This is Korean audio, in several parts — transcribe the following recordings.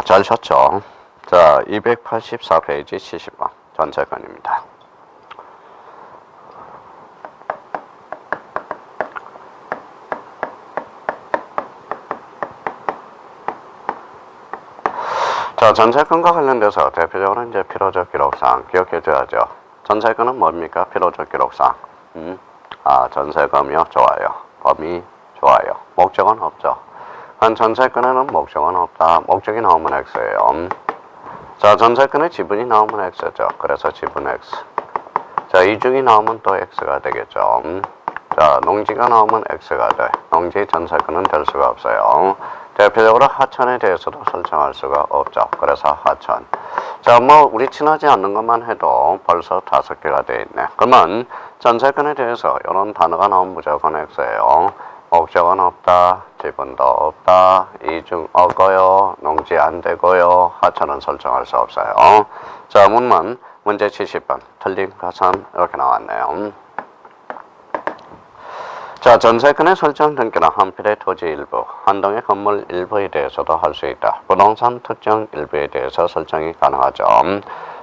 잘 쳤죠? 자, 284페이지 70번 전체권입니다. 자, 전세권과 관련돼서 대표적으로 이제 필요적 기록사항 기억해줘야죠. 전세권은 뭡니까? 필요적 기록사항. 전세금이요? 좋아요. 범위? 좋아요. 목적은 없죠. 한 전세권에는 목적은 없다. 목적이 나오면 X예요. 자, 전세권의 지분이 나오면 X죠. 그래서 지분 X. 자, 이중이 나오면 또 X가 되겠죠. 자, 농지가 나오면 X가 돼. 농지 전세권은 될 수가 없어요. 대표적으로 하천에 대해서도 설정할 수가 없죠. 그래서 하천. 자, 우리 친하지 않는 것만 해도 벌써 5개가 돼 있네. 그러면 전세권에 대해서 이런 단어가 나오면 무조건 X예요. 목적은 없다. 지분도 없다. 이중 없고요. 농지 안 되고요. 하천은 설정할 수 없어요. 자, 문만 문제 70번. 틀린 가산 이렇게 나왔네요. 자, 전세권의 설정 등기는 한 필의 토지 일부, 한 동의 건물 일부에 대해서도 할 수 있다. 부동산 특정 일부에 대해서 설정이 가능하죠.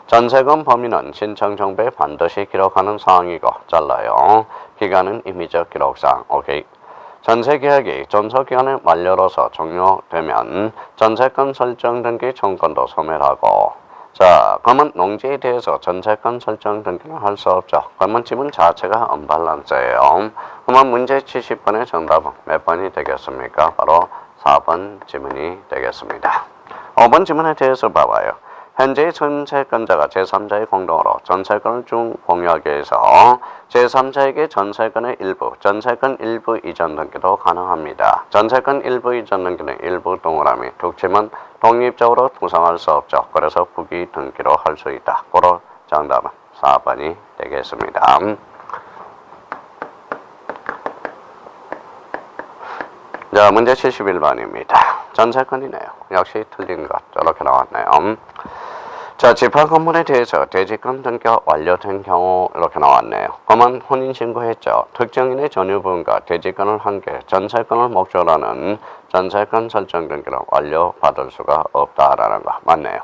전세권 범위는 신청 정보에 반드시 기록하는 사항이고 잘라요. 기간은 임의적 기록사항. 오케이. 전세계약이 전소기간의 만료로서 종료되면 전세권 설정 등기 청구권도 소멸하고. 자, 그러면 농지에 대해서 전세권 설정 등기는 할 수 없죠. 그러면 지분 자체가 언밸런스예요. 그러면 문제 70번의 정답은 몇 번이 되겠습니까? 바로 4번 지문이 되겠습니다. 5번 지문에 대해서 봐봐요. 현재의 전세권자가 제3자의 공동으로 전세권을 공유하기 위해서 제3자에게 전세권의 일부, 전세권 일부 이전 등기도 가능합니다. 전세권 일부 이전 등기는 일부 동그라미, 독침은 독립적으로 구성할 수 없죠. 그래서 부기 등기로 할 수 있다. 고로 정답은 4번이 되겠습니다. 자, 문제 71번입니다. 전세권이네요. 역시 틀린 것. 저렇게 나왔네요. 자, 집합 건물에 대해서 대지권 등기가 완료된 경우 이렇게 나왔네요. 그러면 혼인신고했죠. 특정인의 전유분과 대지권을 한 개, 전세권을 목적으로 하는 전세권 설정 등기를 완료받을 수가 없다라는 거 맞네요.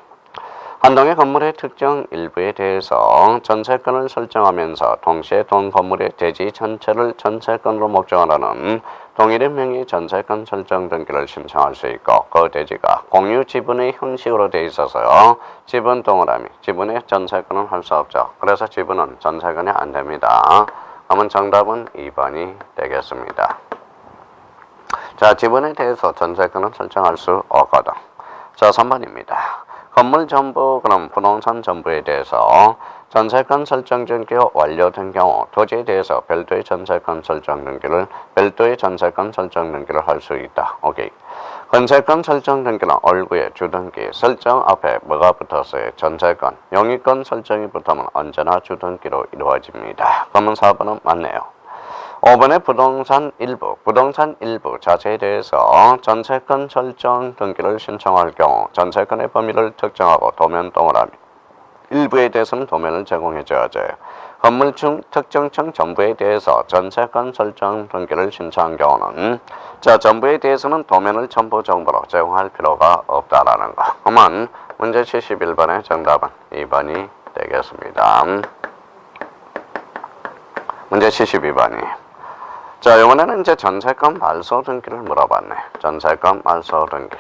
한 동의 건물의 특정 일부에 대해서 전세권을 설정하면서 동시에 동 건물의 대지 전체를 전세권으로 목적하는 동일의 명의 전세권 설정 등기를 신청할 수 있고 그 대지가 공유 지분의 형식으로 되어 있어서요. 지분 동그라미, 지분의 전세권은 할 수 없죠. 그래서 지분은 전세권이 안 됩니다. 그러면 정답은 2번이 되겠습니다. 자, 지분에 대해서 전세권은 설정할 수 없거든. 자, 3번입니다. 건물 전부, 그럼 부동산 전부에 대해서 전세권 설정 등기가 완료된 경우 토지에 대해서 별도의 전세권 설정 등기를 할 수 있다. 오케이. 건세권 설정 등기는 얼구의 주등기 설정 앞에 뭐가 붙었어요? 전세권, 영위권 설정이 붙으면 언제나 주등기로 이루어집니다. 그러면 4번은 맞네요. 5번의 부동산 일부 자체에 대해서 전세권 설정 등기를 신청할 경우 전세권의 범위를 특정하고 도면 동그라미 일부에 대해서는 도면을 제공해줘야죠. 건물층 특정층 전부에 대해서 전세권 설정 등기를 신청한 경우는 자, 전부에 대해서는 도면을 첨부 정보로 제공할 필요가 없다라는 거. 그러면 문제 71번의 정답은 2번이 되겠습니다. 문제 72번이 자, 이번에는 이제 전세권 말소 등기를 물어봤네. 전세권 말소 등기.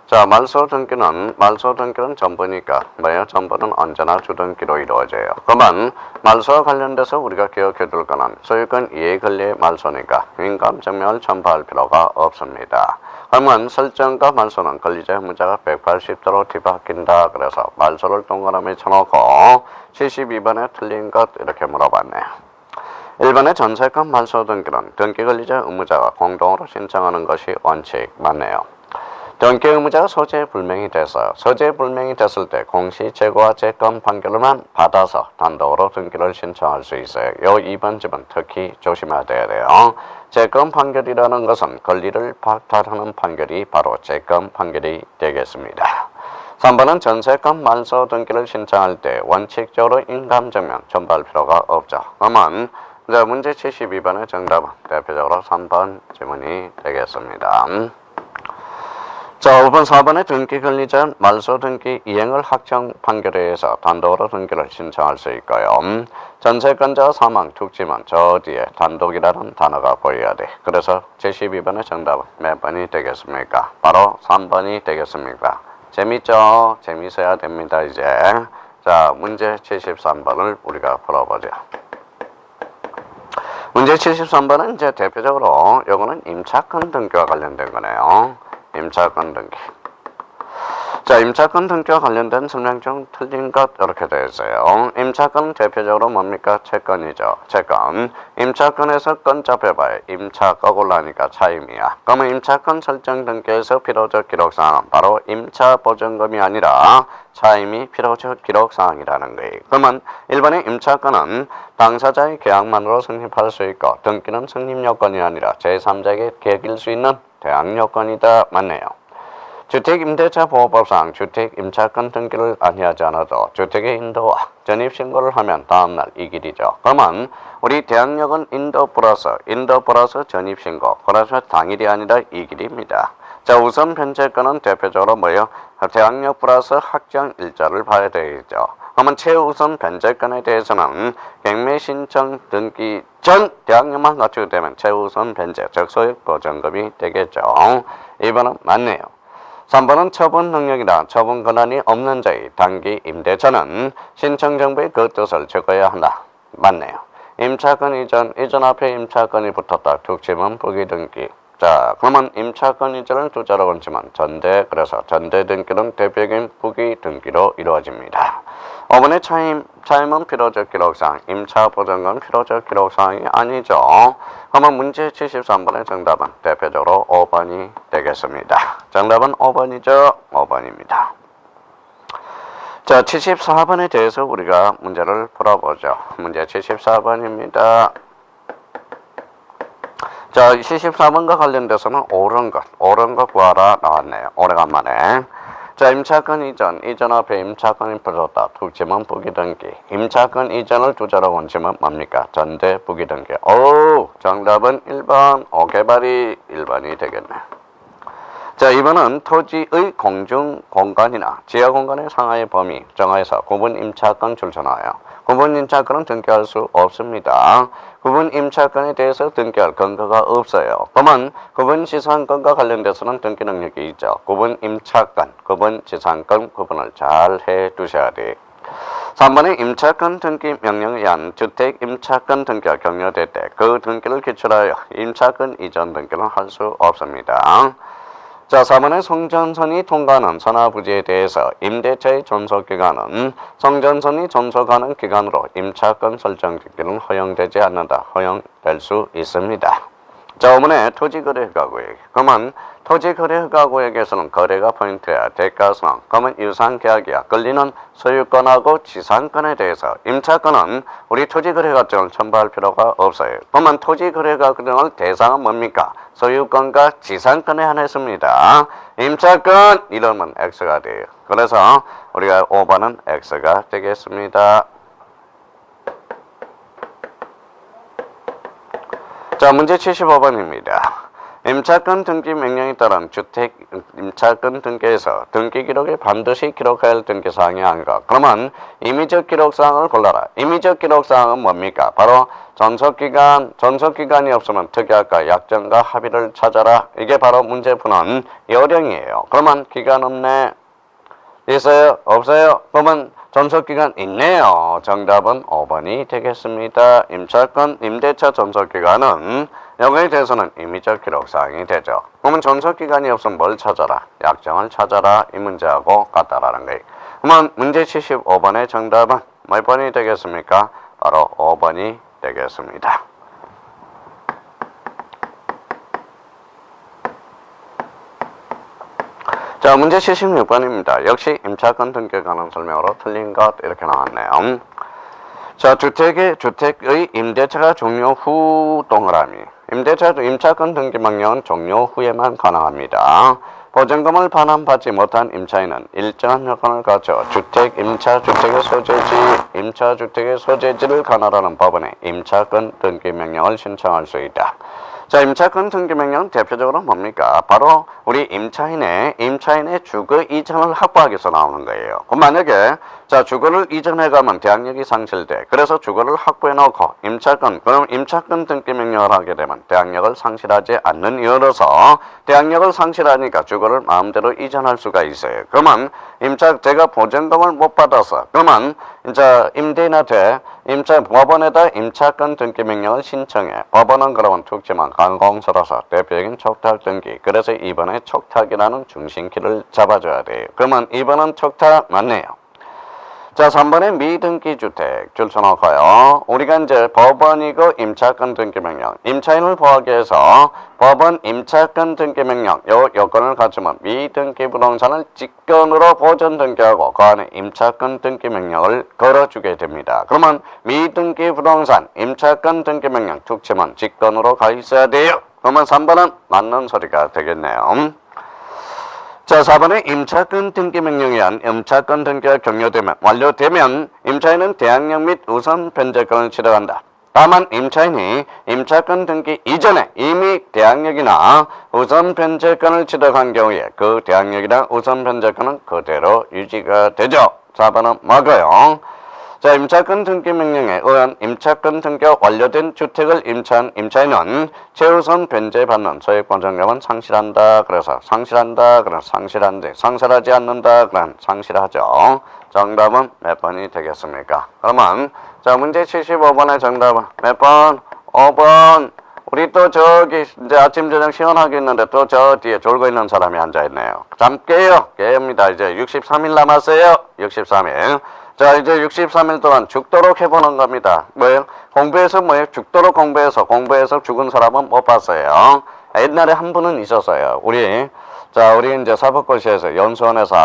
자, 말소 등기는 전부니까 뭐예요? 전부는 언제나 주등기로 이루어져요. 그러면 말소와 관련돼서 우리가 기억해 둘 거는 소유권 이해 권리의 말소니까 인감 증명을 첨부할 필요가 없습니다. 그러면 설정과 말소는 권리자 의무자가 180도로 뒤바뀐다. 그래서 말소를 동그라미 쳐놓고 72번에 틀린 것 이렇게 물어봤네. 1번의 전세권 말소 등기는 등기 권리자 의무자가 공동으로 신청하는 것이 원칙 맞네요. 등기 의무자가 소재 불명이 됐을 때 공시 재고와 재건 판결만 받아서 단독으로 등기를 신청할 수 있어요. 요 2번 집은 특히 조심해야 돼요. 재건 판결이라는 것은 권리를 박탈하는 판결이 바로 재건 판결이 되겠습니다. 3번은 전세권 말소 등기를 신청할 때 원칙적으로 인감증명 첨부할 필요가 없죠. 그러면 자, 문제 72번의 정답은 대표적으로 3번 지문이 되겠습니다. 자, 5번, 4번의 등기 권리자는 말소 등기 이행을 확정 판결에 의해서 단독으로 등기를 신청할 수 있고요. 전세권자가 사망, 죽지만 저 뒤에 단독이라는 단어가 보여야 돼. 그래서 제12번의 정답은 몇 번이 되겠습니까? 바로 3번이 되겠습니까? 재밌죠? 재밌어야 됩니다, 이제. 자, 문제 73번을 우리가 풀어보죠. 문제 73번은 이제 대표적으로 요거는 임차권 등기와 관련된 거네요. 임차권 등기. 자, 임차권 등기와 관련된 설명 중 틀린 것 이렇게 되어 있어요. 임차권은 대표적으로 뭡니까? 채권이죠. 채권. 임차권에서 건 잡혀봐야 임차권을 하니까 차임이야. 그러면 임차권 설정 등기에서 필요적 기록사항은 바로 임차 보증금이 아니라 차임이 필요적 기록사항이라는 거예요. 그러면 1번의 임차권은 당사자의 계약만으로 성립할 수 있고 등기는 성립요건이 아니라 제3자에게 계약일 수 있는 대항요건이다. 맞네요. 주택임대차보호법상 주택임차권 등기를 아니하지 않아도 주택의 인도와 전입신고를 하면 다음날 이 길이죠. 그러면 우리 대항력은 인도 플러스 전입신고 그래서 당일이 아니라 이 길입니다. 자, 우선 변제권은 대표적으로 뭐예요? 대항력 플러스 확정 일자를 봐야 되겠죠. 그러면 최우선 변제권에 대해서는 경매 신청 등기 전 대항력만 갖추게 되면 최우선 변제 즉 소액 보전금이 되겠죠. 2번은 맞네요. 3번은 처분 능력이나 처분 권한이 없는 자의 단기 임대차는 신청 정부의 그 뜻을 적어야 한다. 맞네요. 임차권 이전 앞에 임차권이 붙었다. 툭 치면 부기등기. 자, 그러면 임차권 이전을 두 자로 얹지만 전대, 그래서 전대 등기는 대표적인 부기등기로 이루어집니다. 5번의 차임은 필요적 기록사항, 임차보증은 필요적 기록사항이 아니죠. 그러면 문제 73번의 정답은 대표적으로 5번이 되겠습니다. 정답은 5번이죠. 5번입니다. 자, 74번에 대해서 우리가 문제를 풀어보죠. 문제 74번입니다. 자, 74번과 관련돼서는 옳은 것 구하라 나왔네요. 오래간만에. 자, 임차권 이전 앞에 임차권이 붙었다. 툭 치면 부기등기. 임차권 이전을 두 자로 얹으면 뭡니까? 전대 부기등기. 오, 정답은 1번. 개발이 1번이 되겠네. 자, 이번은 토지의 공중 공간이나 지하 공간의 상하의 범위 정하여서 구분 임차권 출전하여 구분 임차권은 등기할 수 없습니다. 구분 임차권에 대해서 등기할 근거가 없어요. 그러면 구분 지상권과 관련돼서는 등기 능력이 있죠. 구분 임차권, 구분 지상권 구분을 잘 해두셔야 돼요. 3번의 임차권 등기 명령에 의한 주택 임차권 등기가 격려될 때 그 등기를 기출하여 임차권 이전 등기는 할 수 없습니다. 자, 4번의 성전선이 통과하는 선화부지에 대해서 임대차의 존속기간은 성전선이 존속하는 기간으로 임차권 설정 등기는 허용되지 않는다. 허용될 수 있습니다. 자, 5번의 토지거래허가구역. 그러면 토지거래허가구역에서는 거래가 포인트야. 대가선언. 그러면 유상계약이야. 걸리는 소유권하고 지상권에 대해서 임차권은 우리 토지거래가증을 첨부할 필요가 없어요. 그러면 토지거래가증을 대상은 뭡니까? 소유권과 지상권에 한했습니다. 임차권 이러면 X가 돼요. 그래서 우리가 5번은 X가 되겠습니다. 자, 문제 75번입니다. 임차권 등기 명령에 따른 주택 임차권 등기에서 등기 기록에 반드시 기록해야 할 등기사항이 아닌가. 그러면 임의적 기록사항을 골라라. 임의적 기록사항은 뭡니까? 바로 전속기간이 없으면 특약과 약정과 합의를 찾아라. 이게 바로 문제 푸는 요령이에요. 그러면 기간 없네. 있어요? 없어요? 그러면 전속기간 있네요. 정답은 5번이 되겠습니다. 임차권 임대차 전속기간은 여기에 대해서는 임의적 기록사항이 되죠. 그러면 전속기간이 없으면 뭘 찾아라? 약정을 찾아라. 이 문제하고 같다라는 거예요. 그러면 문제 75번의 정답은 몇 번이 되겠습니까? 바로 5번이 되겠습니다. 자, 문제 76번입니다. 역시 임차권 등기에 관한 설명으로 틀린 것 이렇게 나왔네요. 자, 주택의 임대차가 종료 후 동그라미. 임차권 등기 명령은 종료 후에만 가능합니다. 보증금을 반환받지 못한 임차인은 일정한 요건을 갖춰 임차주택의 소재지를 관할하는 법원에 임차권 등기 명령을 신청할 수 있다. 자, 임차권 등기명령 대표적으로 뭡니까? 바로 우리 임차인의 주거 이전을 확보하기 위해서 나오는 거예요. 그럼 만약에 자, 주거를 이전해가면 대항력이 상실돼. 그래서 주거를 확보해 놓고 그럼 임차권 등기명령을 하게 되면 대항력을 상실하지 않는 이유로서 대항력을 상실하니까 주거를 마음대로 이전할 수가 있어요. 그러면 제가 보증금을 못 받아서 그러면 이제 임대인한테 법원에다 임차권 등기명령을 신청해. 법원은 그러면 툭치만 관공서로서 대표적인 촉탁 등기. 그래서 이번에 촉탁이라는 중심키를 잡아줘야 돼요. 그러면 이번은 촉탁 맞네요. 자, 3번에 미등기 주택 줄 서놓고요. 우리가 이제 법원이고 임차권 등기명령. 임차인을 보호하기 위해서 법원 임차권 등기명령 요 요건을 갖추면 미등기 부동산을 직권으로 보전 등기하고 그 안에 임차권 등기명령을 걸어주게 됩니다. 그러면 미등기 부동산 임차권 등기명령 툭 치면 직권으로 가 있어야 돼요. 그러면 3번은 맞는 소리가 되겠네요. 자, 4번에 임차권 등기 명령에 의한 임차권 등기가 완료되면 임차인은 대항력 및 우선 변제권을 취득한다. 다만 임차인이 임차권 등기 이전에 이미 대항력이나 우선 변제권을 취득한 경우에 그 대항력이나 우선 변제권은 그대로 유지가 되죠. 4번은 맞아요. 자, 임차권 등기 명령에 의한 임차권 등기가 완료된 주택을 임차인은 최우선 변제받는 소액보증금은 상실한다. 그래서 상실한다. 그럼 상실한데 상실하지 않는다. 그럼 상실하죠. 정답은 몇 번이 되겠습니까? 그러면 자, 문제 75번의 정답은 몇 번? 5번. 우리 또 저기 이제 아침 저녁 시원하게 있는데 또 저 뒤에 졸고 있는 사람이 앉아있네요. 잠 깨요. 깨입니다. 이제 63일 남았어요. 63일. 자, 이제 63일 동안 죽도록 해보는 겁니다. 뭐예요? 공부해서 뭐예요? 죽도록 공부해서 죽은 사람은 못 봤어요. 옛날에 한 분은 있었어요. 우리 이제 사법고시에서 연수원에서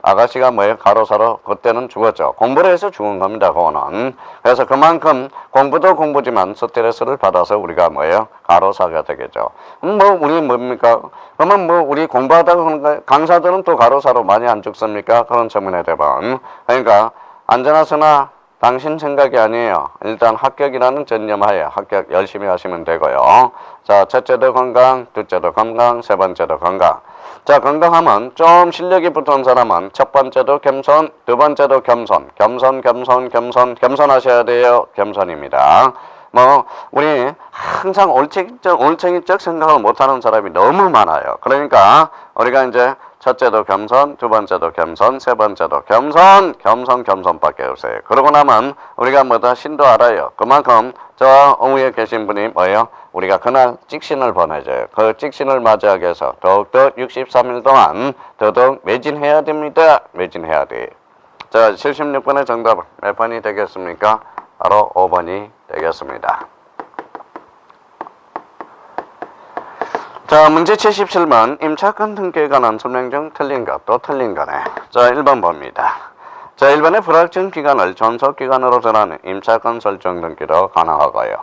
아가씨가 뭐예요? 가로사로 그때는 죽었죠. 공부를 해서 죽은 겁니다. 그거는. 그래서 그만큼 공부도 공부지만 스트레스를 받아서 우리가 뭐예요? 가로사가 되겠죠. 우리 뭡니까? 그러면 우리 공부하다가 강사들은 또 가로사로 많이 안 죽습니까? 그런 질문에 대한. 그러니까 안전하으나 당신 생각이 아니에요. 일단 합격이라는 전념하에 합격 열심히 하시면 되고요. 자, 첫째도 건강, 둘째도 건강, 세 번째도 건강. 자, 건강하면 좀 실력이 붙은 사람은 첫 번째도 겸손, 두 번째도 겸손하셔야 돼요. 겸손입니다. 우리 항상 올챙이적 생각을 못하는 사람이 너무 많아요. 그러니까 우리가 이제 첫째도 겸손, 두 번째도 겸손, 세 번째도 겸손밖에 없어요. 그러고 나면 우리가 신도 알아요. 그만큼 저 위에 계신 분이 뭐예요? 우리가 그날 찍신을 보내줘요. 그 찍신을 맞이하기 위해서 더욱더 63일 동안 더더욱 매진해야 됩니다. 매진해야 돼. 자, 76번의 정답은 몇 번이 되겠습니까? 바로 5번이 되겠습니다. 자, 문제 77번 임차권 등기에 관한 설명 중 틀린 것, 또 틀린 거네. 자, 1번 봅니다. 자, 1번의 불확정 기간을 존속기간으로 정하는 임차권 설정 등기로 가능하고요.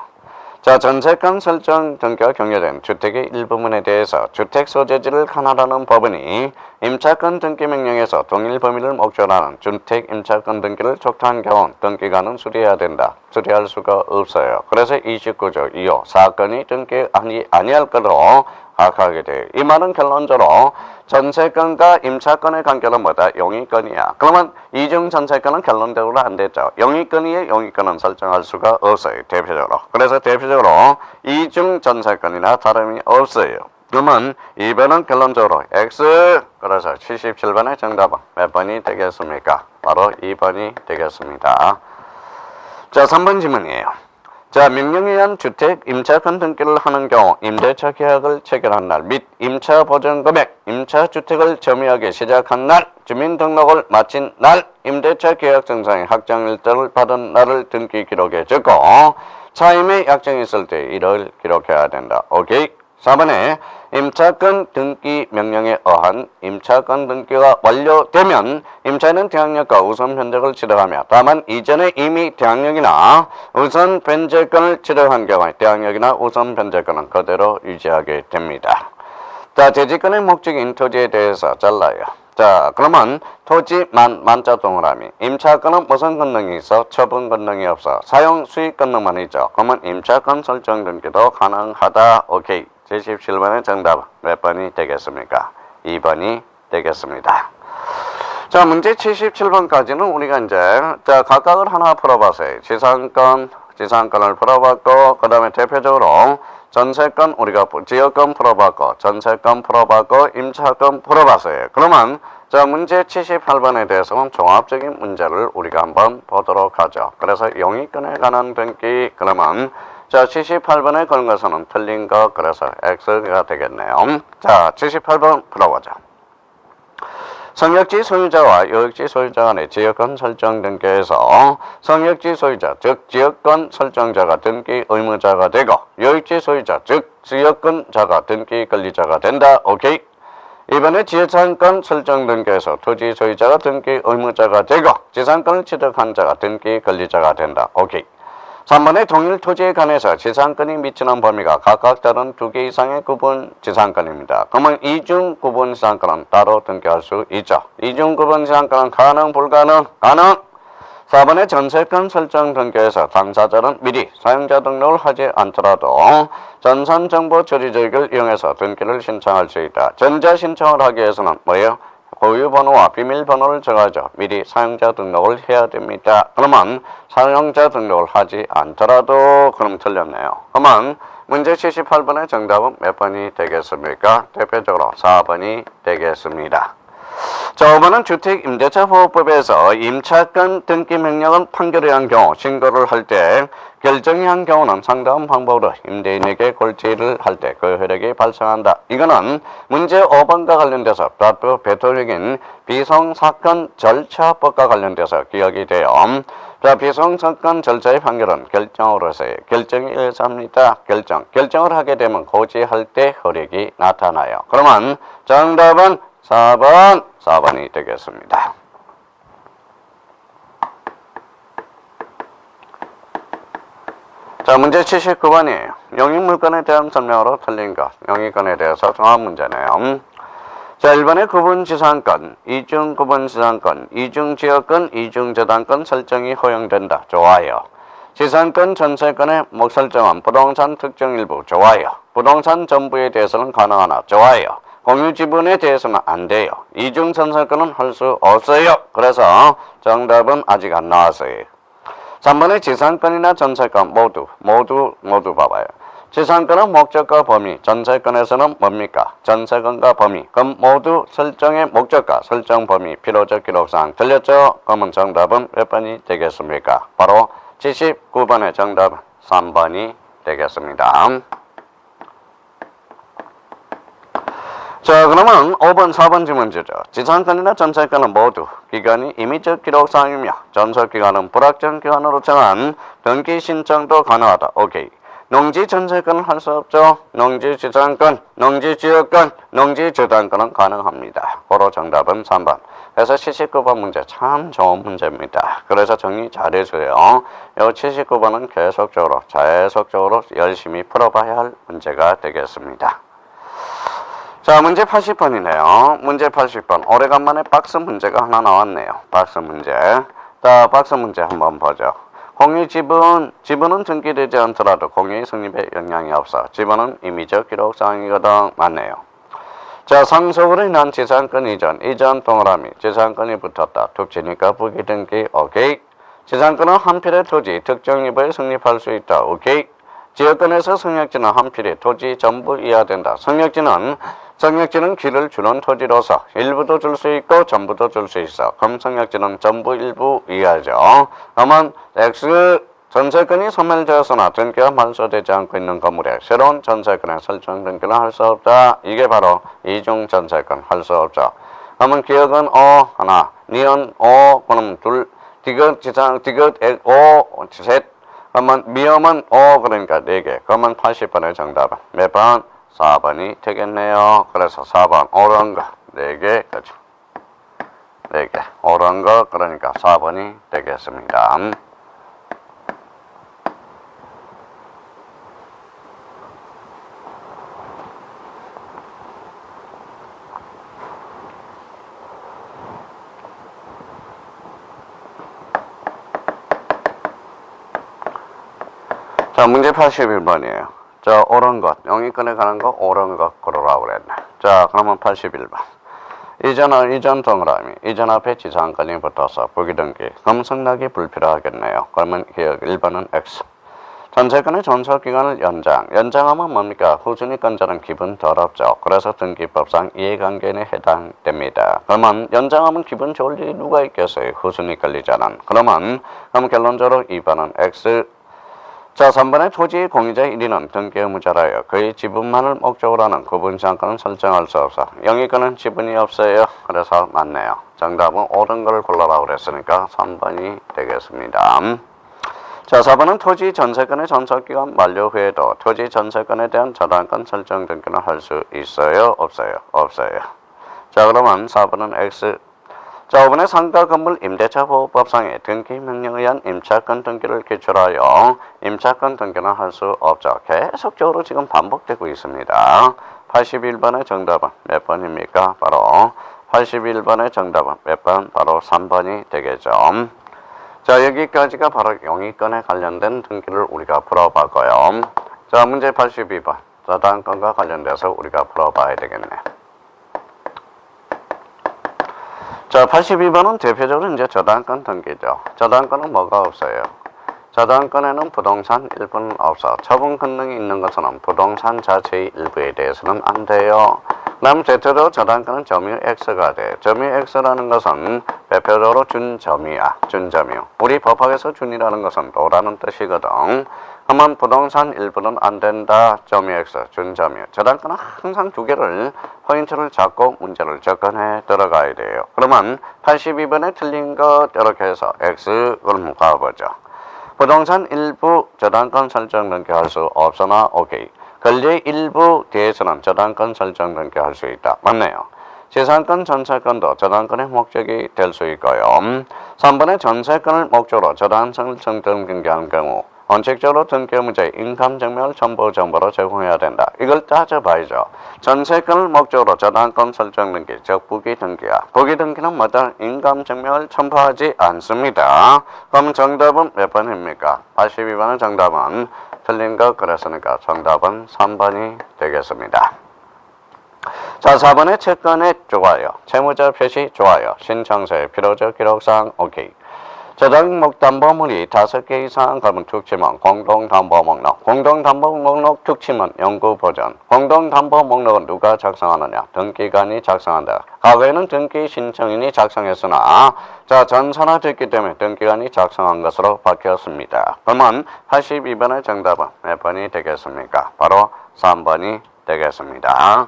자, 전세권 설정 등기가 경료된 주택의 일부분에 대해서 주택 소재지를 관할하는 법원이 임차권 등기 명령에서 동일 범위를 목적으로 하는 주택 임차권 등기를 촉탁한 경우 등기관은 수리해야 된다. 수리할 수가 없어요. 그래서 29조 2호 사건이 등기 아니할 것으로 파악하게 돼요. 이 말은 결론적으로 전세권과 임차권의 관계는 뭐다? 용의권이야. 그러면 이중 전세권은 결론적으로 안 됐죠. 용의권이에요. 용의권은 설정할 수가 없어요. 대표적으로. 그래서 대표적으로 이중 전세권이나 다름이 없어요. 그러면 2번은 결론적으로 X. 그래서 77번의 정답은 몇 번이 되겠습니까? 바로 2번이 되겠습니다. 자, 3번 질문이에요. 자, 명령에 의한 주택 임차권 등기를 하는 경우 임대차 계약을 체결한 날 및 임차 보전 금액, 임차 주택을 점유하기 시작한 날, 주민등록을 마친 날, 임대차 계약 증상의 확정일자를 받은 날을 등기 기록에 적고 차임의 약정이 있을 때 이를 기록해야 된다. 오케이? 4번에 임차권 등기 명령에 의한 임차권 등기가 완료되면 임차인은 대항력과 우선 변제를 취득하며 다만 이전에 이미 대항력이나 우선 변제권을 취득한 경우에 대항력이나 우선 변제권은 그대로 유지하게 됩니다. 자, 대지권의 목적인 토지에 대해서 잘라요. 자, 그러면 토지 만자 동그라미. 임차권은 무슨 권능이 있어? 처분 권능이 없어. 사용 수익 권능만 있죠. 그러면 임차권 설정 등기도 가능하다. 오케이. 77번의 정답 몇 번이 되겠습니까? 2번이 되겠습니다. 자, 문제 77번까지는 우리가 이제 자 각각을 하나 풀어봤어요. 지상권을 풀어봤고, 그 다음에 대표적으로 전세권 우리가 지역권 풀어봤고, 전세권 풀어봤고, 임차권 풀어봤어요. 그러면 자 문제 78번에 대해서는 종합적인 문제를 우리가 한번 보도록 하죠. 그래서 영위권에 관한 등기, 그러면 자 78번에 그런 것은 틀린 거, 그래서 X가 되겠네요. 자 78번 풀어보자. 성역지 소유자와 요역지 소유자 간의 지역권 설정 등기에서 성역지 소유자, 즉 지역권 설정자가 등기 의무자가 되고, 요역지 소유자, 즉 지역권자가 등기 권리자가 된다. 오케이. 이번에 지상권 설정 등기에서 토지 소유자가 등기 의무자가 되고, 지상권을 취득한 자가 등기 권리자가 된다. 오케이. 3번에 동일 토지에 관해서 지상권이 미치는 범위가 각각 다른 2개 이상의 구분 지상권입니다. 그러면 이중 구분 지상권은 따로 등기할 수 있죠. 이중 구분 지상권은 가능, 불가능? 가능! 4번에 전세권 설정 등기에서 당사자는 미리 사용자 등록을 하지 않더라도 전산정보 처리제를 이용해서 등기를 신청할 수 있다. 전자 신청을 하기 위해서는 뭐예요? 고유번호와 비밀번호를 정하죠. 미리 사용자 등록을 해야 됩니다. 그러면 사용자 등록을 하지 않더라도 그럼 틀렸네요. 그러면 문제 78번의 정답은 몇 번이 되겠습니까? 대표적으로 4번이 되겠습니다. 자, 5번은 주택임대차보호법에서 임차권 등기 명령은 판결이 한 경우 신고를 할 때 결정이 한 경우는 상담 방법으로 임대인에게 골치를 할 때 그 효력이 발생한다. 이거는 문제 5번과 관련돼서 대표적인 비송사건 절차법과 관련돼서 기억이 돼요. 자, 비송사건 절차의 판결은 결정으로서의 결정이 일사합니다. 결정을 하게 되면 고지할 때 효력이 나타나요. 그러면 정답은 4번이 되겠습니다. 자, 문제 79번이에요. 영익물건에 대한 설명으로 틀린 것. 영익권에 대해서 종합 문제네요. 자, 1번의 구분지상권, 이중구분지상권, 이중지역권, 이중저당권 설정이 허용된다. 좋아요. 지상권, 전세권의 설정은 부동산 특정 일부. 좋아요. 부동산 전부에 대해서는 가능하나. 좋아요. 공유지분에 대해서는 안 돼요. 이중전세권은 할 수 없어요. 그래서 정답은 아직 안 나왔어요. 3번의 지상권이나 전세권 모두 봐봐요. 지상권은 목적과 범위, 전세권에서는 뭡니까? 전세권과 범위. 그럼 모두 설정의 목적과 설정 범위, 필요적 기록사항 틀렸죠? 그러면 정답은 몇 번이 되겠습니까? 바로 79번의 정답은 3번이 되겠습니다. 자, 그러면 5번, 4번 질문지죠. 지상권이나 전세권은 모두 기간이 임의적 기록사항이며 전속기간은 불확정 기간으로 정한 등기 신청도 가능하다. 오케이. 농지 전세권은 할 수 없죠. 농지 지상권, 농지 지역권, 농지 저당권은 가능합니다. 바로 정답은 3번. 그래서 79번 문제 참 좋은 문제입니다. 그래서 정리 잘해줘요. 이 79번은 계속적으로 열심히 풀어봐야 할 문제가 되겠습니다. 자, 문제 80번이네요. 문제 80번. 오래간만에 박스 문제가 하나 나왔네요. 박스 문제. 자, 박스 문제 한번 보죠. 공유 지분은 등기되지 않더라도 공유의 성립에 영향이 없어. 지분은 임의적 기록사항이거든. 맞네요. 자, 상속으로 인한 지상권 이전 동그라미. 지상권이 붙었다. 툭치니까 부기등기. 오케이. 지상권은 한 필의 토지 특정 일부에 성립할 수 있다. 오케이. 지역권에서 성역지는 한 필의 토지 전부 이하된다. 성역지는 길을 주는 토지로서 일부도 줄 수 있고 전부도 줄 수 있어. 그럼 성역지는 전부 일부 이하죠. 그러면 X 전세권이 소멸되었으나 등기가 말소되지 않고 있는 건물에 새로운 전세권에 설정 등기는 할 수 없다. 이게 바로 이중 전세권 할 수 없죠. 그러면 기억은 O 하나, 니은 O 그럼 둘, 디귿 O 셋. 그러면 미음은 O 그러니까 4개. 그러면 80번의 정답은 몇 번? 4번이 되겠네요. 그래서 4번 옳은 거 4개, 그렇죠. 4개 옳은 거 그러니까 4번이 되겠습니다. 자, 문제 81번이에요. 자, 옳은 것, 영위권에 관한 거 옳은 것 고르라고 그랬네. 자, 그러면 81번. 이전 동그라미, 이전 앞에 지상권이 붙어서 보기 등기, 그럼 승낙이 불필요하겠네요. 그러면 기억 1번은 X. 전세권의 존속기간을 연장하면 뭡니까? 후순위권자는 기분 더럽죠. 그래서 등기법상 이해관계에 해당됩니다. 그러면 연장하면 기분 좋을 일이 누가 있겠어요? 후순위 권리자는. 그럼 결론적으로 2번은 X. 자, 3번의 토지 공유자 1위는 등기 의무자라여 그의 지분만을 목적으로 하는 구분상권은 설정할 수 없어. 영위권은 지분이 없어요. 그래서 맞네요. 정답은 옳은 걸 골라라고 그랬으니까 3번이 되겠습니다. 자, 4번은 토지 전세권의 전속기간 만료 후에도 토지 전세권에 대한 저당권 설정 등기는 할 수 있어요? 없어요? 없어요. 자, 그러면 4번은 X. 자, 5번의 상가 건물 임대차 보호법상의 등기 명령에 의한 임차권 등기를 기출하여 임차권 등기는 할 수 없죠. 계속적으로 지금 반복되고 있습니다. 81번의 정답은 몇 번입니까? 바로 81번의 정답은 몇 번? 바로 3번이 되겠죠. 자, 여기까지가 바로 영위권에 관련된 등기를 우리가 풀어봤고요. 자, 문제 82번. 저당권과 관련돼서 우리가 풀어봐야 되겠네. 자, 82번은 대표적으로 이제 저당권 등기죠. 저당권은 뭐가 없어요? 저당권에는 부동산 일부는 없어. 처분 권능이 있는 것은 부동산 자체의 일부에 대해서는 안 돼요. 그다음 대표적으로 저당권은 점유 X가 돼. 점유 X라는 것은 대표적으로 준점유야. 준점유. 우리 법학에서 준이라는 것은 도라는 뜻이거든. 그러면 부동산 일부는 안 된다. 점유 X, 준점유. 저당권은 항상 두 개를 포인트를 잡고 문제를 접근해 들어가야 돼요. 그러면 82번에 틀린 것 이렇게 해서 X를 묶어보죠. 부동산 일부 저당권 설정 등기할 수 없으나 오케이. 권리 일부 뒤에서는 저당권 설정 등기할 수 있다. 맞네요. 재산권 전세권도 저당권의 목적이 될 수 있고요. 3번의 전세권을 목적으로 저당권 설정 등기한 경우 원칙적으로 등기 의무자의 인감증명을 첨부 정보로 제공해야 된다. 이걸 따져봐야죠. 전세권을 목적으로 저당권 설정 등기, 즉 부기 등기야. 부기 등기는 뭐다? 인감증명을 첨부하지 않습니다. 그럼 정답은 몇 번입니까? 82번의 정답은 틀린 것 그랬으니까 정답은 3번이 되겠습니다. 자, 4번의 채권에 좋아요. 채무자 표시 좋아요. 신청서의 필요적 기록사항 오케이. 저당목담보물이 5개 이상 그러면 특침은 공동담보목록. 공동담보목록 특침은 연구보전. 공동담보목록은 누가 작성하느냐? 등기관이 작성한다. 과거에는 등기 신청인이 작성했으나 자, 전산화됐기 때문에 등기관이 작성한 것으로 바뀌었습니다. 그러면 82번의 정답은 몇 번이 되겠습니까? 바로 3번이 되겠습니다.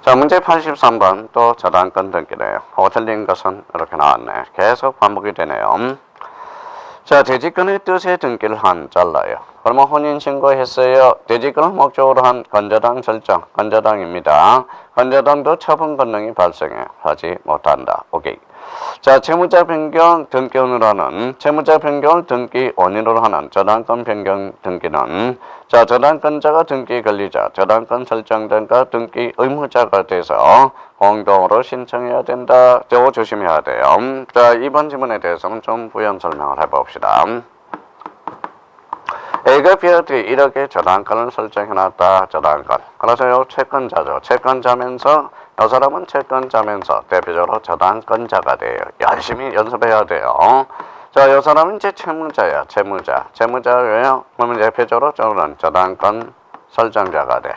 자, 문제 83번 또 저당권 등기네요. 틀린 것은 이렇게 나왔네. 계속 반복이 되네요. 자, 대지권의 뜻의 등기를 한 잘라요. 그러면 혼인신고했어요. 대지권을 목적으로 한 건저당 설정, 건저당입니다. 건저당도 처분 권능이 발생해 하지 못한다. 오케이. 자, 채무자 변경 등기 원인으로 하는 채무자 변경을 등기 원인으로 하는 저당권 변경 등기는 자, 저당권자가 등기 권리자, 저당권 설정된가 등기 의무자가 돼서 공동으로 신청해야 된다. 저거 조심해야 돼요. 자, 이번 지문에 대해서는 좀 부연 설명을 해봅시다. A가 B한테 이렇게 저당권을 설정해놨다. 저당권. 그래서 요 채권자죠. 채권자면서 이 사람은 채권자면서 대표적으로 저당권자가 돼요. 열심히 연습해야 돼요. 자, 이 사람은 이제 채무자야. 채무자. 채무자예요. 그러면 대표적으로 저는 저당권 설정자가 돼.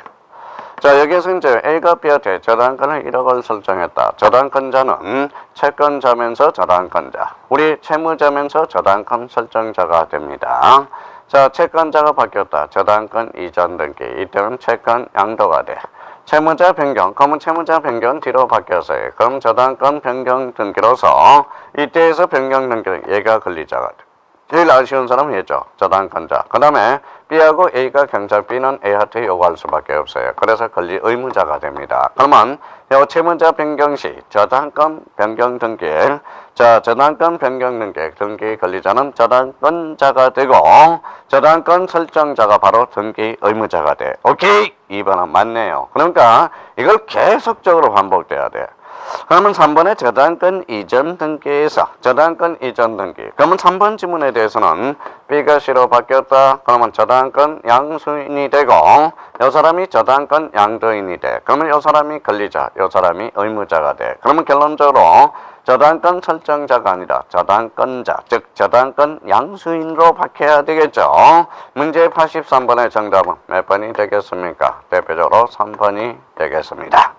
자, 여기서 이제 A가 B한테 저당권을 1억을 설정했다. 저당권자는 채권자면서 저당권자. 우리 채무자면서 저당권 설정자가 됩니다. 자, 채권자가 바뀌었다. 저당권 이전 등기. 이때는 채권 양도가 돼. 채무자 변경. 그러면 채무자 변경 뒤로 바뀌었어요. 그럼 저당권 변경 등기로서 이때에서 변경 등기는 얘가 권리자가 돼. 제일 아쉬운 사람은 얘죠. 저당권자. 그 다음에 B하고 A가 경찰 B는 A한테 요구할 수밖에 없어요. 그래서 권리 의무자가 됩니다. 그러면 요 채무자 변경 시 저당권 변경 등기 자, 저당권 변경 등기 권리자는 저당권자가 되고 저당권 설정자가 바로 등기 의무자가 돼. 오케이? 2번은 맞네요. 그러니까 이걸 계속적으로 반복돼야 돼. 그러면 3번의 저당권 이전 등기에서 저당권 이전 등기. 그러면 3번 지문에 대해서는 B가 C로 바뀌었다. 그러면 저당권 양수인이 되고 이 사람이 저당권 양도인이 돼. 그러면 이 사람이 권리자, 이 사람이 의무자가 돼. 그러면 결론적으로 저당권 설정자가 아니라 저당권자, 즉 저당권 양수인으로 바뀌어야 되겠죠. 문제 83번의 정답은 몇 번이 되겠습니까? 대표적으로 3번이 되겠습니다.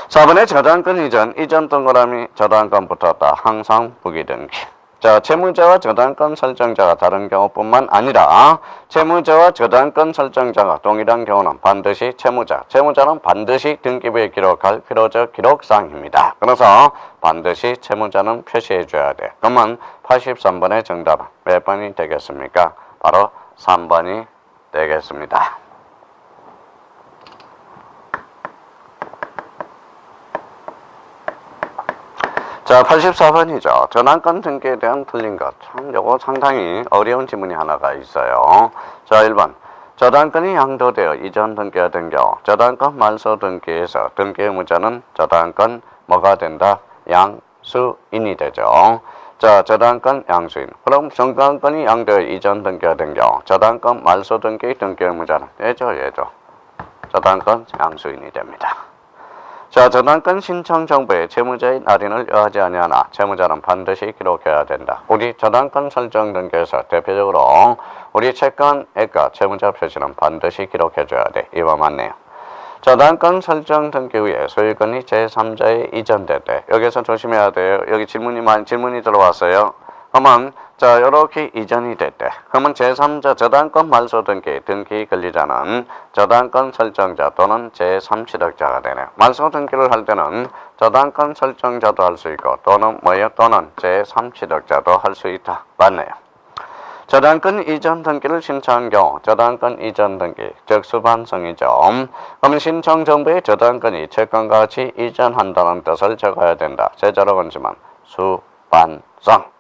4번의 저당권 이전 동그라미 저당권 붙었다. 항상 부기등기. 자, 채무자와 저당권 설정자가 다른 경우뿐만 아니라 채무자와 저당권 설정자가 동일한 경우는 반드시 채무자는 반드시 등기부에 기록할 필요적 기록사항입니다. 그래서 반드시 채무자는 표시해 줘야 돼. 그러면 83번의 정답은 몇 번이 되겠습니까? 바로 3번이 되겠습니다. 자, 84번이죠. 저당권 등기에 대한 틀린 것. 참, 요거 상당히 어려운 지문이 하나가 있어요. 자, 1번. 저당권이 양도되어 이전 등기가 된 경우, 저당권 말소 등기에서 등기 의무자는 저당권 뭐가 된다? 양수인이 되죠. 자, 저당권 양수인. 그럼 저당권이 양도되어 이전 등기가 된 경우, 저당권 말소 등기 의무자는 얘죠. 저당권 양수인이 됩니다. 자, 저당권 신청 정보에 채무자의 날인을 요하지 아니하나 채무자는 반드시 기록해야 된다. 우리 저당권 설정 등기에서 대표적으로 우리 채권액과 채무자 표시는 반드시 기록해줘야 돼. 이와 맞네요. 저당권 설정 등기 후에 소유권이 제3자에 이전될 때 여기서 조심해야 돼요. 여기 질문이 들어왔어요. 그러면 자, 요렇게 이전이 됐대. 그러면 제3자 저당권 말소 등기 권리자는 저당권 설정자 또는 제3실력자가 되네요. 말소 등기를 할 때는 저당권 설정자도 할 수 있고 또는 또는 제3실력자도 할 수 있다. 맞네요. 저당권 이전 등기를 신청한 경우 저당권 이전 등기 즉 수반성이죠. 그러면 신청 정보에 저당권이 채권과 같이 이전한다는 뜻을 적어야 된다. 제자로 건지만 수반성.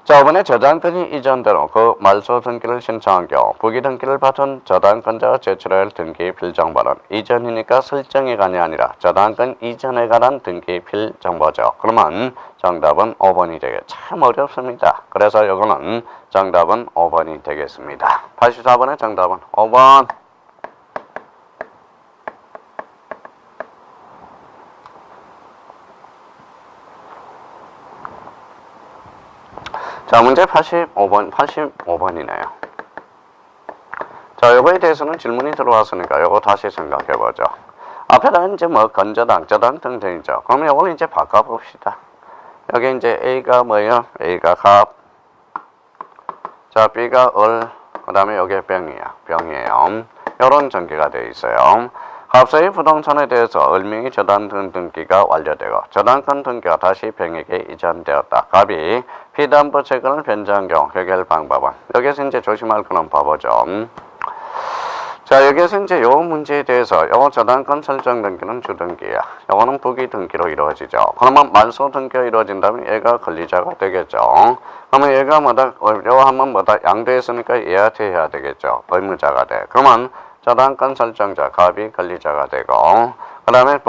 자, 이번에 저당권이 이전되는 그 말소 등기를 신청한 경우 부기 등기를 받은 저당권자가 제출해야 할 등기 필정보는 이전이니까 설정의관이 아니라 저당권 이전에 관한 등기 필정보죠. 그러면 정답은 5번이 되게 참 어렵습니다. 그래서 이거는 정답은 5번이 되겠습니다. 84번의 정답은 5번. 자, 문제 85번이네요. 자, 요거에 대해서는 질문이 들어왔으니까 요거 다시 생각해보죠. 앞에다 이제 건저당, 저당 등등이죠. 그러면 요걸 이제 바꿔봅시다. 여기 이제 A가 뭐예요? A가 값. 자, B가 을. 그 다음에 여기 병이에요. 요런 전개가 되어 있어요. 값의 부동산에 대해서 을명의 저당 등기가 완료되고 저당권 등기가 다시 병에게 이전되었다. 값이 피담보 채권을 변제한 경우 해결 방법은 여기서 이제 조심할 거는 바보죠. 자, 여기서 이제 요 문제에 대해서 요 저당권 설정 등기는 주등기야. 요거는 부기 등기로 이루어지죠. 그러면 말소 등기가 이루어진다면 얘가 권리자가 되겠죠. 그러면 얘가 요 하면 양도했으니까 얘한테 해야 되겠죠. 의무자가 돼. 그러면 저당권 설정자 갑이 권리자가 되고 그 다음에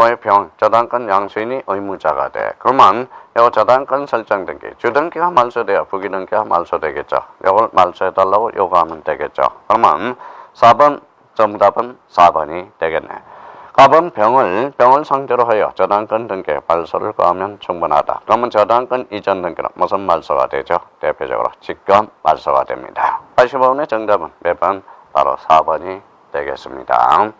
저당권 양수인이 의무자가 돼. 그러면 요 저당권 설정 등기 주등기가 말소돼야 부기 등기가 말소되겠죠. 요걸 말소해달라고 요구하면 되겠죠. 그러면 4번 정답은 4번이 되겠네. 갑은 병을 상대로 하여 저당권 등기 말소를 거하면 충분하다. 그러면 저당권 이전 등기는 무슨 말소가 되죠? 대표적으로 직권 말소가 됩니다. 85번의 정답은 몇 번? 바로 4번이 되겠습니다.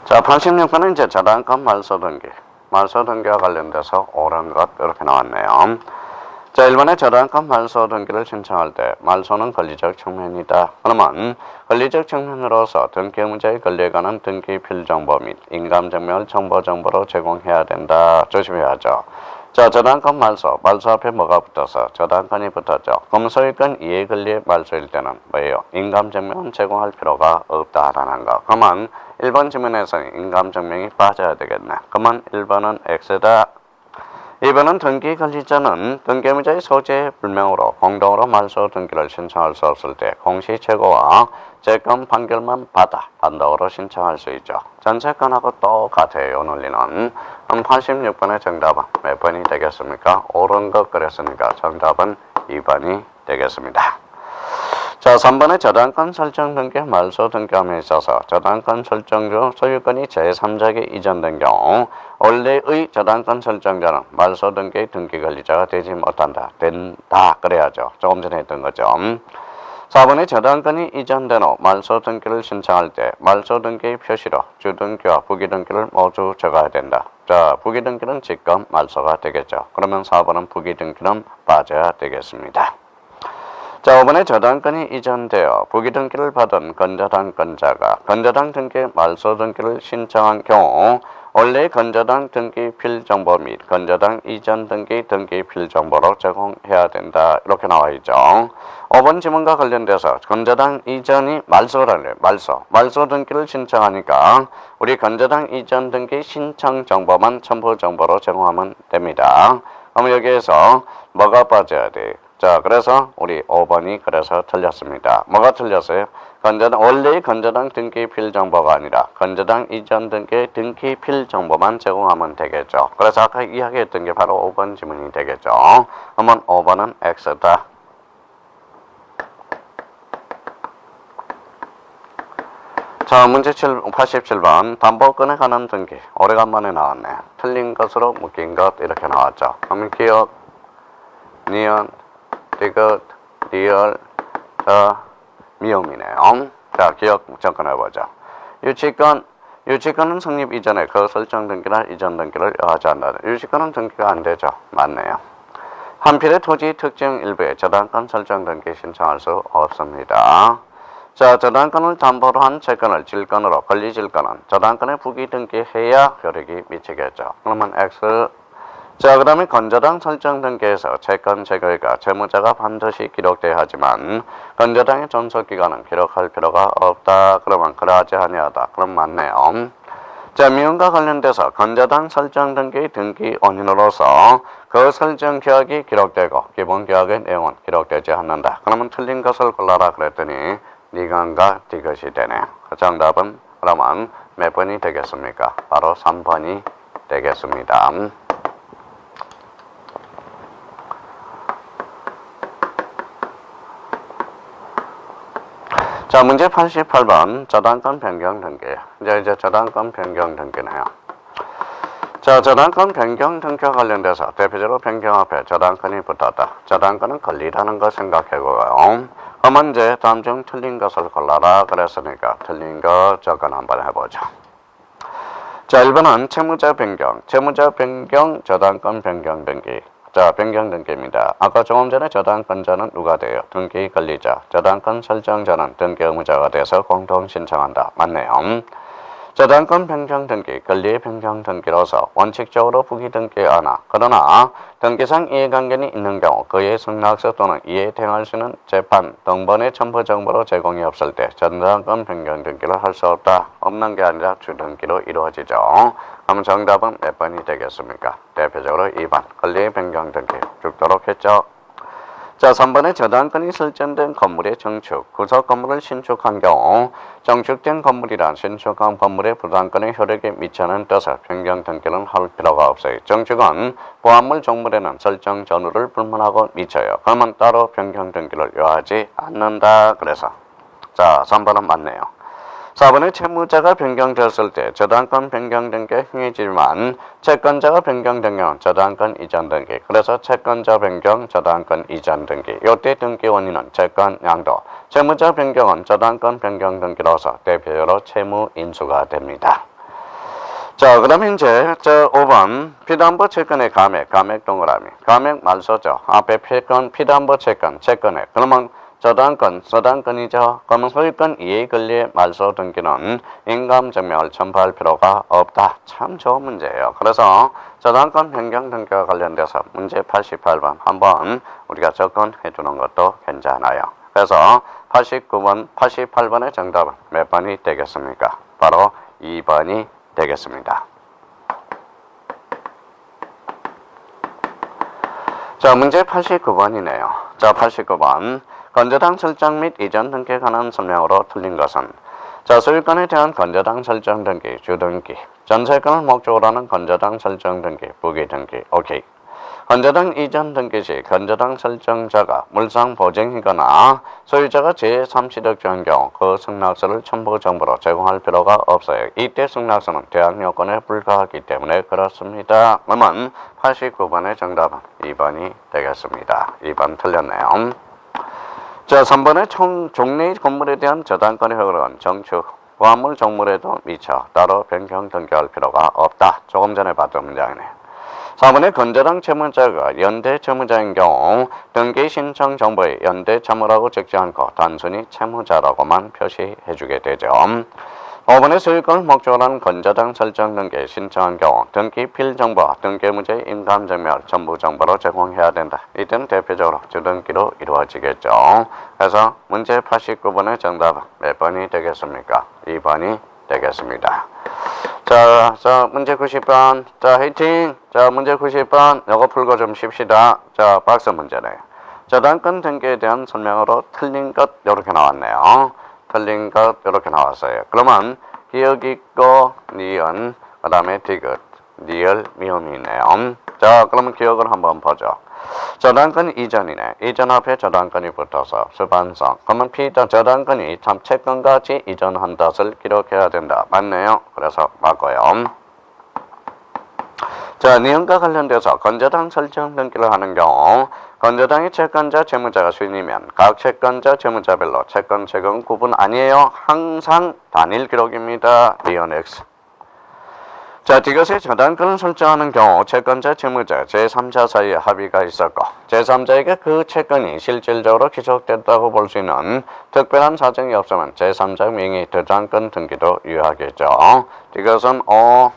자, 86번은 이제 저당권 말소 등기와 관련돼서 옳은 것 이렇게 나왔네요. 자, 1번에 저당권 말소 등기를 신청할 때 말소는 권리적 측면이다. 그러면 권리적 측면으로서 등기 의무자의 권리에 관한 등기 필정보 및 인감증명을 정보로 제공해야 된다. 조심해야죠. 자, 저당권 말소. 말소 앞에 뭐가 붙어서 저당권이 붙었죠. 그럼 소유권 이해 권리의 말소일 때는 뭐예요? 인감증명은 제공할 필요가 없다라는 거. 그러면 1번 지문에서는 인감증명이 빠져야 되겠네. 그러면 1번은 X다. 2번은 등기 권리자는 등기의무자의 소재 불명으로 공동으로 말소 등기를 신청할 수 없을 때 공시채고와 채권 판결만 받아 단독으로 신청할 수 있죠. 전세권하고 똑같아요. 논리는. 그럼 86번의 정답은 몇 번이 되겠습니까? 옳은 것 그랬으니까 정답은 2번이 되겠습니다. 자, 3번의 저당권 설정 등기 말소 등기함에 있어서 저당권 설정 중 소유권이 제3자에게 이전된 경우 원래의 저당권 설정자는 말소 등기의 등기 관리자가 되지 못한다. 된다. 그래야죠. 조금 전에 했던 거죠. 4번의 저당권이 이전된 후 말소 등기를 신청할 때 말소 등기의 표시로 주등기와 부기등기를 모두 적어야 된다. 자, 부기등기는 직권 말소가 되겠죠. 그러면 4번은 부기등기는 빠져야 되겠습니다. 자, 5번에 저당권이 이전되어 부기등기를 받은 건저당권자가 건저당 등기 말소 등기를 신청한 경우 원래 건저당 등기 필정보 및 건저당 이전 등기 필정보로 제공해야 된다. 이렇게 나와 있죠. 5번 지문과 관련돼서 건저당 이전이 말소를 말소 등기를 신청하니까 우리 건저당 이전 등기 신청 정보만 첨부 정보로 제공하면 됩니다. 그럼 여기에서 뭐가 빠져야 돼? 자, 그래서 우리 5번이 그래서 틀렸습니다. 뭐가 틀렸어요? 원래의 건저당 등기 필정보가 아니라 건저당 이전 등기 필정보만 제공하면 되겠죠. 그래서 아까 이야기했던 게 바로 5번 지문이 되겠죠. 그러면 5번은 X다. 자, 문제 87번 담보권에 관한 등기. 오래간만에 나왔네. 틀린 것으로 묶인 것 이렇게 나왔죠. 그러면 기억, 니은, 디귿, 리얼, 미음이네요. 자, 기억 접근해보죠. 유치권은 성립 이전에 그 설정 등기나 이전 등기를 여하지 않는다. 유치권은 등기가 안 되죠. 맞네요. 한필의 토지 특정 일부에 저당권 설정 등기 신청할 수 없습니다. 자, 저당권을 담보로 한 채권을 질권으로 권리질권은 저당권에 부기 등기해야 효력이 미치겠죠. 그러면 X. 자, 그 다음에 건저당 설정 등기에서 채권 재결과 채무자가 반드시 기록돼야 하지만 건저당의 존속기간은 기록할 필요가 없다. 그러면 그러하지 아니하다. 그럼 맞네요. 자, 미움과 관련돼서 건저당 설정 등기의 등기 원인으로서 그 설정 계약이 기록되고 기본 계약의 내용은 기록되지 않는다. 그러면 틀린 것을 골라라 그랬더니 니간과 디귿이 되네. 정답은 그러면 몇 번이 되겠습니까? 바로 3번이 되겠습니다. 자, 문제 88번 저당권 변경 등기. 이제 저당권 변경 등기네요. 자, 저당권 변경 등기와 관련돼서 대표적으로 변경 앞에 저당권이 붙었다. 저당권은 권리라는 거 생각해보고요. 그러면 이제 다음 중 틀린 것을 골라라 그랬으니까 틀린 거 접근 한번 해보죠. 자, 1번은 채무자 변경 저당권 변경 등기. 자, 변경 등기입니다. 아까 조금 전에 저당권자는 누가 돼요? 등기 권리자. 저당권 설정자는 등기 의무자가 돼서 공동 신청한다. 맞네요. 저당권 변경 등기, 권리의 변경 등기로서 원칙적으로 부기 등기 하나. 그러나 등기상 이해관계는 있는 경우 그의 승낙서 또는 이해 대행할 수 있는 재판 등본의 첨부 정보로 제공이 없을 때 저당권 변경 등기를 할 수 없다. 없는 게 아니라 주등기로 이루어지죠. 그럼 정답은 몇 번이 되겠습니까? 대표적으로 2번 권리의 변경 등기 죽도록 했죠. 자, 3번에 저당권이 설정된 건물의 정축, 구석 건물을 신축한 경우 정축된 건물이란 신축한 건물의 부담권의 효력에 미치는 뜻을 변경 등기는 할 필요가 없어요. 정축은 보안물 종물에는 설정 전후를 불문하고 미쳐요. 그러면 따로 변경 등기를 요하지 않는다. 그래서 자, 3번은 맞네요. 4번에 채무자가 변경되었을 때 저당권 변경 등기가 행해지만 채권자가 변경된 경우 저당권 이전 등기. 그래서 채권자 변경, 저당권 이전 등기. 이때 등기 원인은 채권 양도. 채무자 변경은 저당권 변경 등기로서 대표적으로 채무 인수가 됩니다. 자, 그럼 이제 5번 피담보 채권의 감액 동그라미. 감액 말소죠. 앞에 피담보 채권에. 그러면 저당권, 저당권이죠. 그러면 소유권 이해 권리의 말소 등기는 인감증명을 첨부할 필요가 없다. 참 좋은 문제예요. 그래서 저당권 변경 등기와 관련돼서 문제 88번 한번 우리가 접근해 주는 것도 괜찮아요. 그래서 89번, 88번의 정답은 몇 번이 되겠습니까? 바로 2번이 되겠습니다. 자, 문제 89번이네요. 자, 89번. 건저당 설정 및 이전 등기에 관한 설명으로 틀린 것은 자, 소유권에 대한 건저당 설정 등기, 주등기, 전세권을 목적으로 하는 건저당 설정 등기, 부기 등기, 오케이. 건저당 이전 등기 시 건저당 설정자가 물상 보증이거나 소유자가 제3취득자인 경우 그 승낙서를 첨부 정보로 제공할 필요가 없어요. 이때 승낙서는 대항 요건에 불과하기 때문에 그렇습니다. 그러면 89번의 정답은 2번이 되겠습니다. 2번 틀렸네요. 자, 3번의 종래 건물에 대한 저당권의 허가는 정축, 화물 종물에도 미처 따로 변경 등기할 필요가 없다. 조금 전에 봤던 문장이네요. 4번의 건저당 채무자가 연대 채무자인 경우 등기 신청 정보에 연대 채무라고 적지 않고 단순히 채무자라고만 표시해주게 되죠. 5번의 소유권을 목적으로 하는 건저당 설정 등기 신청한 경우 등기 필정보와 등기무죄 인감증명을 전부 정보로 제공해야 된다. 이때는 대표적으로 주등기로 이루어지겠죠. 그래서 문제 89번의 정답은 몇 번이 되겠습니까? 2번이 되겠습니다. 자, 문제 90번. 자, 화이팅! 자, 문제 90번. 이거 풀고 좀 쉽시다. 자, 박스 문제네요. 저당권 등기에 대한 설명으로 틀린 것, 이렇게 나왔네요. 틀린 것, 이렇게 나왔어요. 그러면, 기억 있고, 니은, 그 다음에 디귿, 니을, 미음이 있네요. 자, 그러면 기억을 한번 보죠. 저당권 이전이네. 이전 앞에 저당권이 붙어서 수반성. 그러면 저당권이 참 채권과 같이 이전한 것을 기록해야 된다. 맞네요. 그래서 맞고요. 자, 니은과 관련돼서 건저당 설정 등기를 하는 경우 건저당의 채권자, 채무자가 수인이면 각 채권자, 채무자별로 채권 제공 구분 아니에요. 항상 단일 기록입니다. 니은 X. 자, 디귿의 저당권을 설정하는 경우 채권자, 채무자, 제3자 사이에 합의가 있었고 제3자에게 그 채권이 실질적으로 기속됐다고 볼 수 있는 특별한 사정이 없으면 제3자 명의 저당권 등기도 유효하겠죠. 디귿은 O.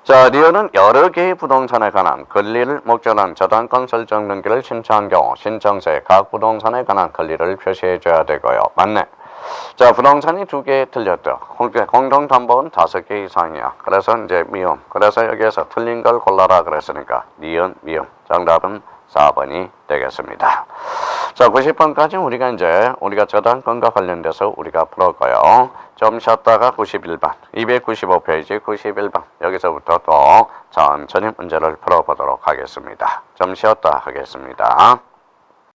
자, 리얼은 여러 개의 부동산에 관한 권리를 목적으로 한 저당권 설정 등기를 신청한 경우 신청서에 각 부동산에 관한 권리를 표시해줘야 되고요. 맞네. 자, 부동산이 2개 틀렸죠. 공동담보는 5개 이상이야. 그래서 이제 미음. 그래서 여기에서 틀린 걸 골라라 그랬으니까 니은, 미음. 정답은 4번이 되겠습니다. 자, 90번까지 우리가 저당권과 관련돼서 우리가 풀었고요. 좀 쉬었다가 91번, 295페이지 91번. 여기서부터 또 천천히 문제를 풀어보도록 하겠습니다. 좀 쉬었다 하겠습니다.